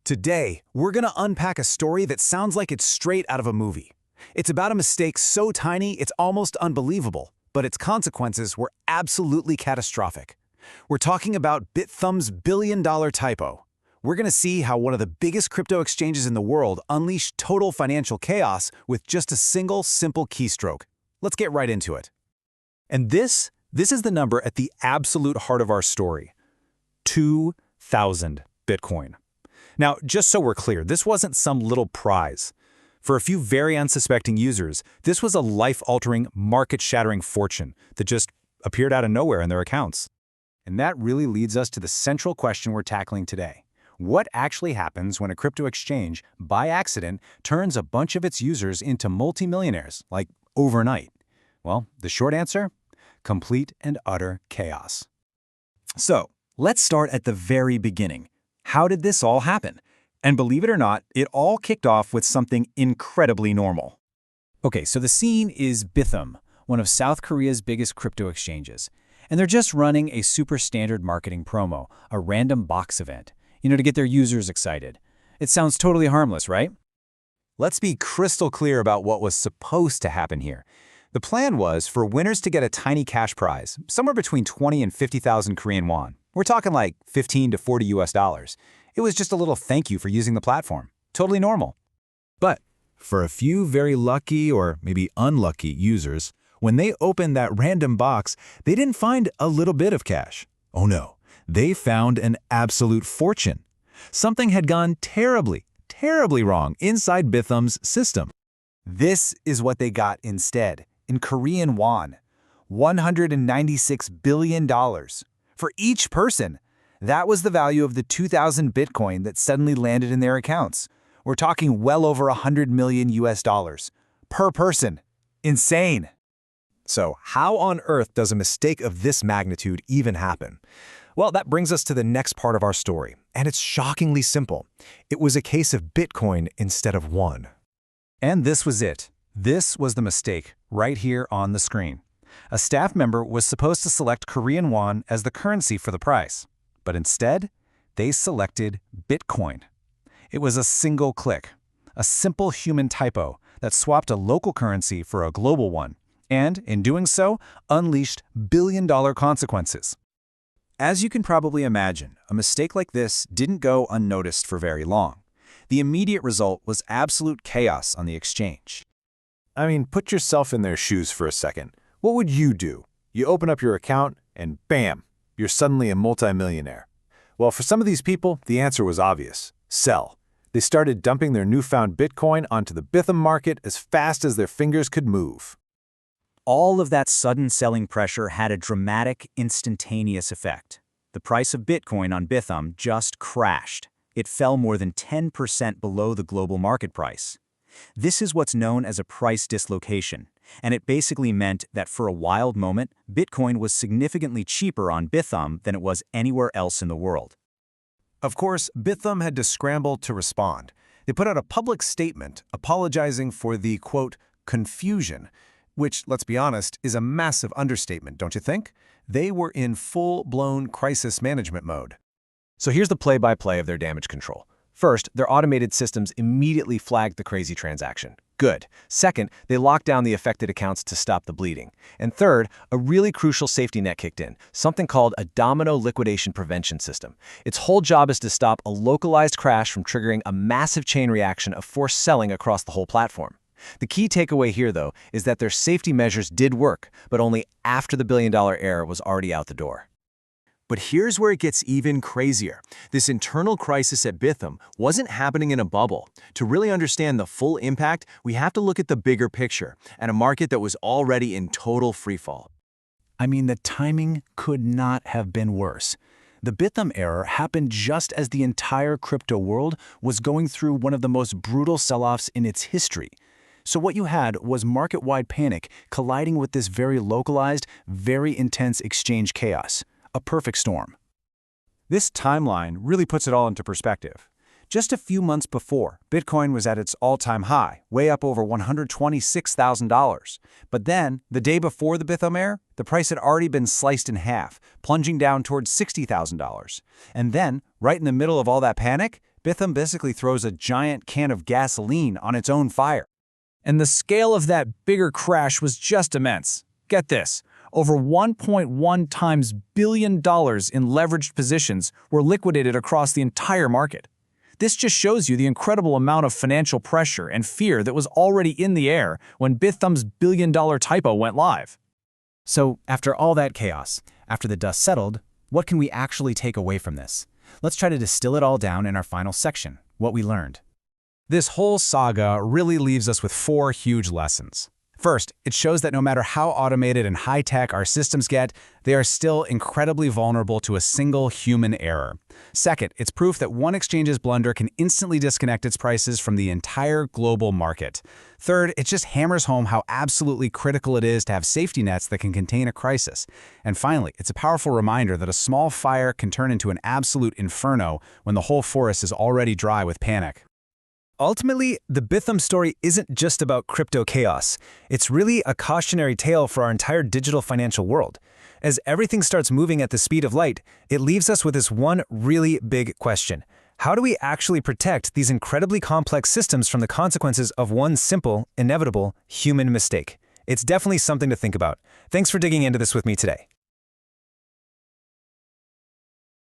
Today, we're gonna unpack a story that sounds like it's straight out of a movie. It's about a mistake so tiny it's almost unbelievable, but its consequences were absolutely catastrophic. We're talking about Bithumb's billion-dollar typo. We're gonna see how one of the biggest crypto exchanges in the world unleashed total financial chaos with just a single simple keystroke. Let's get right into it. And this is the number at the absolute heart of our story. 2,000 Bitcoin. Now, just so we're clear, this wasn't some little prize. For a few very unsuspecting users, this was a life-altering, market-shattering fortune that just appeared out of nowhere in their accounts. And that really leads us to the central question we're tackling today. What actually happens when a crypto exchange, by accident, turns a bunch of its users into multimillionaires, like overnight? Well, the short answer? Complete and utter chaos. So, let's start at the very beginning. How did this all happen? And believe it or not, it all kicked off with something incredibly normal. Okay, so the scene is Bithumb, one of South Korea's biggest crypto exchanges. And they're just running a super standard marketing promo, a random box event, to get their users excited. It sounds totally harmless, right? Let's be crystal clear about what was supposed to happen here. The plan was for winners to get a tiny cash prize, somewhere between 20 and 50,000 Korean won. We're talking like 15 to 40 US dollars. It was just a little thank you for using the platform. Totally normal. But for a few very lucky or maybe unlucky users, when they opened that random box, they didn't find a little bit of cash. Oh no, they found an absolute fortune. Something had gone terribly wrong inside Bithumb's system. This is what they got instead, in Korean won, $196 billion. For each person, that was the value of the 2,000 Bitcoin that suddenly landed in their accounts. We're talking well over 100 million US dollars per person. Insane. So how on earth does a mistake of this magnitude even happen? Well, that brings us to the next part of our story, and it's shockingly simple. It was a case of Bitcoin instead of won. And this was it. This was the mistake, right here on the screen. A staff member was supposed to select Korean won as the currency for the price, but instead, they selected Bitcoin. It was a single click, a simple human typo that swapped a local currency for a global one, and in doing so, unleashed billion-dollar consequences. As you can probably imagine, a mistake like this didn't go unnoticed for very long. The immediate result was absolute chaos on the exchange. I mean, put yourself in their shoes for a second. What would you do? You open up your account, and bam, you're suddenly a multimillionaire. Well, for some of these people, the answer was obvious. Sell. They started dumping their newfound Bitcoin onto the Bithumb market as fast as their fingers could move. All of that sudden selling pressure had a dramatic, instantaneous effect. The price of Bitcoin on Bithumb just crashed. It fell more than 10% below the global market price. This is what's known as a price dislocation, and it basically meant that for a wild moment, Bitcoin was significantly cheaper on Bithumb than it was anywhere else in the world. Of course, Bithumb had to scramble to respond. They put out a public statement apologizing for the, quote, confusion, which, let's be honest, is a massive understatement, don't you think? They were in full-blown crisis management mode. So here's the play-by-play of their damage control. First, their automated systems immediately flagged the crazy transaction. Good. Second, they locked down the affected accounts to stop the bleeding. And third, a really crucial safety net kicked in, something called a domino liquidation prevention system. Its whole job is to stop a localized crash from triggering a massive chain reaction of forced selling across the whole platform. The key takeaway here, though, is that their safety measures did work, but only after the billion-dollar error was already out the door. But here's where it gets even crazier. This internal crisis at Bithumb wasn't happening in a bubble. To really understand the full impact, we have to look at the bigger picture, at a market that was already in total freefall. I mean, the timing could not have been worse. The Bithumb error happened just as the entire crypto world was going through one of the most brutal sell-offs in its history. So what you had was market-wide panic colliding with this very localized, very intense exchange chaos. A perfect storm. This timeline really puts it all into perspective. Just a few months before, Bitcoin was at its all-time high, way up over $126,000. But then, the day before the Bithumb error, the price had already been sliced in half, plunging down towards $60,000. And then, right in the middle of all that panic, Bithumb basically throws a giant can of gasoline on its own fire. And the scale of that bigger crash was just immense. Get this, over 1.1 times billion dollars in leveraged positions were liquidated across the entire market. This just shows you the incredible amount of financial pressure and fear that was already in the air when Bithumb's billion-dollar Typo went live. So, after all that chaos, after the dust settled, what can we actually take away from this? Let's try to distill it all down in our final section, what we learned. This whole saga really leaves us with 4 huge lessons. First, it shows that no matter how automated and high-tech our systems get, they are still incredibly vulnerable to a single human error. Second, it's proof that one exchange's blunder can instantly disconnect its prices from the entire global market. Third, it just hammers home how absolutely critical it is to have safety nets that can contain a crisis. And finally, it's a powerful reminder that a small fire can turn into an absolute inferno when the whole forest is already dry with panic. Ultimately, the Bithumb story isn't just about crypto chaos. It's really a cautionary tale for our entire digital financial world. As everything starts moving at the speed of light, it leaves us with this one really big question. How do we actually protect these incredibly complex systems from the consequences of one simple, inevitable human mistake? It's definitely something to think about. Thanks for digging into this with me today.